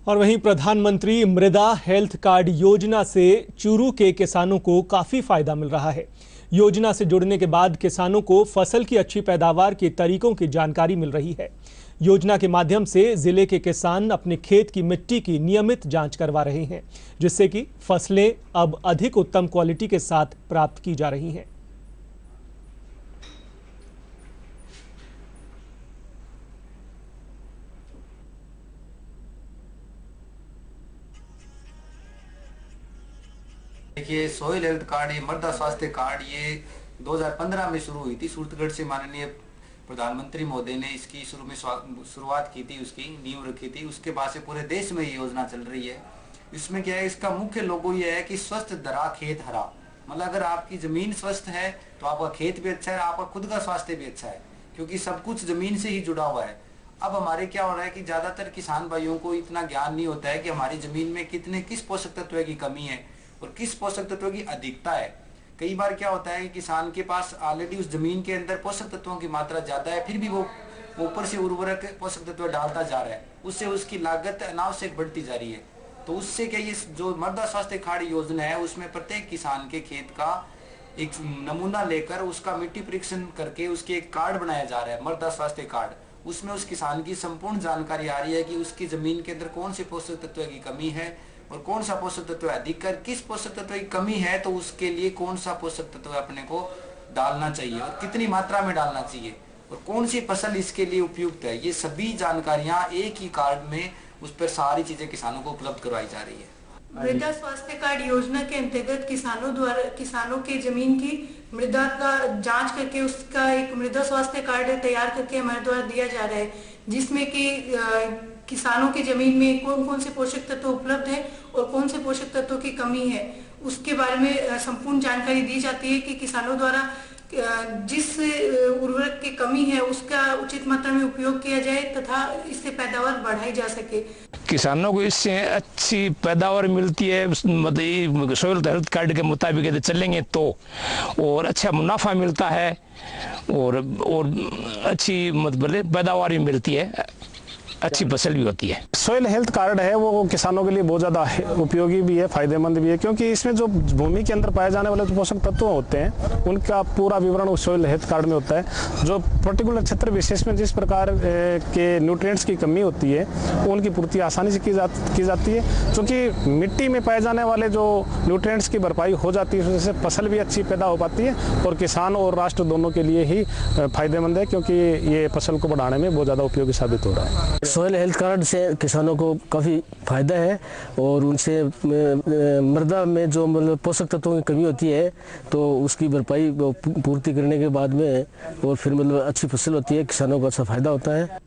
और वहीं प्रधानमंत्री मृदा हेल्थ कार्ड योजना से चूरू के किसानों को काफी फायदा मिल रहा है। योजना से जुड़ने के बाद किसानों को फसल की अच्छी पैदावार के तरीकों की जानकारी मिल रही है। योजना के माध्यम से जिले के किसान अपने खेत की मिट्टी की नियमित जांच करवा रहे हैं, जिससे कि फसलें अब अधिक उत्तम क्वालिटी के साथ प्राप्त की जा रही हैं। देखिए, सोइल हेल्थ कार्ड, ये मृदा स्वास्थ्य कार्ड, ये 2015 में शुरू हुई थी। सूरतगढ़ से माननीय प्रधानमंत्री महोदय ने इसकी शुरू में शुरुआत की थी, उसकी नींव रखी थी। उसके बाद से पूरे देश में ये योजना चल रही है। इसमें क्या है, इसका मुख्य लोगो ये है कि स्वस्थ धरा खेत हरा। मतलब अगर आपकी जमीन स्वस्थ है तो आपका खेत भी अच्छा है, आपका खुद का स्वास्थ्य भी अच्छा है, क्योंकि सब कुछ जमीन से ही जुड़ा हुआ है। अब हमारे क्या हो रहा है कि ज्यादातर किसान भाइयों को इतना ज्ञान नहीं होता है कि हमारी जमीन में किस पोषक तत्व की कमी है और किस पोषक तत्वों की अधिकता है। कई बार क्या होता है कि किसान के पास ऑलरेडी उस जमीन के अंदर पोषक तत्वों की मात्रा ज्यादा है, फिर भी वो ऊपर से उर्वरक पोषक तत्व डालता जा रहा है, उससे उसकी लागत अनावश्यक बढ़ती जा रही है। तो उससे क्या, ये जो मृदा स्वास्थ्य कार्ड योजना है, उसमें प्रत्येक किसान के खेत का एक नमूना लेकर उसका मिट्टी परीक्षण करके उसके एक कार्ड बनाया जा रहा है, मृदा स्वास्थ्य कार्ड। उसमें उस किसान की संपूर्ण जानकारी आ रही है कि उसकी जमीन के अंदर कौन से पोषक तत्व की कमी है और कौन सा पोषक तत्व अधिक है, किस पोषक तत्व की कमी है तो उसके लिए कौन सा पोषक तत्व अपने को डालना चाहिए और कितनी मात्रा में डालना चाहिए और कौन सी फसल इसके लिए उपयुक्त है। ये सभी जानकारियां एक ही कार्ड में, उस पर सारी चीजें किसानों को उपलब्ध करवाई जा रही है। मृदा स्वास्थ्य कार्ड योजना के अंतर्गत किसानों के जमीन की मृदा का जांच करके उसका एक मृदा स्वास्थ्य कार्ड तैयार करके हमारे द्वारा दिया जा रहा है, जिसमें कि किसानों की जमीन में कौन कौन से पोषक तत्व उपलब्ध है और कौन से पोषक तत्वों की कमी है, उसके बारे में संपूर्ण जानकारी दी जाती है कि किसानों द्वारा जिस उर्वरक की कमी है उसका उचित मात्रा में उपयोग किया जाए तथा इससे पैदावार बढ़ाई जा सके। किसानों को इससे अच्छी पैदावार मिलती है, मतलब सोइल हेल्थ कार्ड के मुताबिक यदि चलेंगे तो, और अच्छा मुनाफा मिलता है और अच्छी मतलब पैदावार भी मिलती है, अच्छी फसल भी होती है। सोइल हेल्थ कार्ड है वो किसानों के लिए बहुत ज़्यादा उपयोगी भी है, फायदेमंद भी है, क्योंकि इसमें जो भूमि के अंदर पाए जाने वाले जो पोषक तत्व होते हैं उनका पूरा विवरण उस सोइल हेल्थ कार्ड में होता है। जो पर्टिकुलर क्षेत्र विशेष में जिस प्रकार के न्यूट्रिएंट्स की कमी होती है उनकी पूर्ति आसानी से की जाती है, क्योंकि मिट्टी में पाए जाने वाले जो न्यूट्रिएंट्स की भरपाई हो जाती है, उससे फसल भी अच्छी पैदा हो पाती है और किसान और राष्ट्र दोनों के लिए ही फायदेमंद है, क्योंकि ये फसल को बढ़ाने में बहुत ज़्यादा उपयोगी साबित हो रहा है। सोइल हेल्थ कार्ड से किसानों को काफ़ी फायदा है और उनसे मृदा में जो मतलब पोषक तत्वों की कमी होती है तो उसकी भरपाई पूर्ति करने के बाद में और फिर मतलब अच्छी फसल होती है, किसानों को अच्छा फायदा होता है।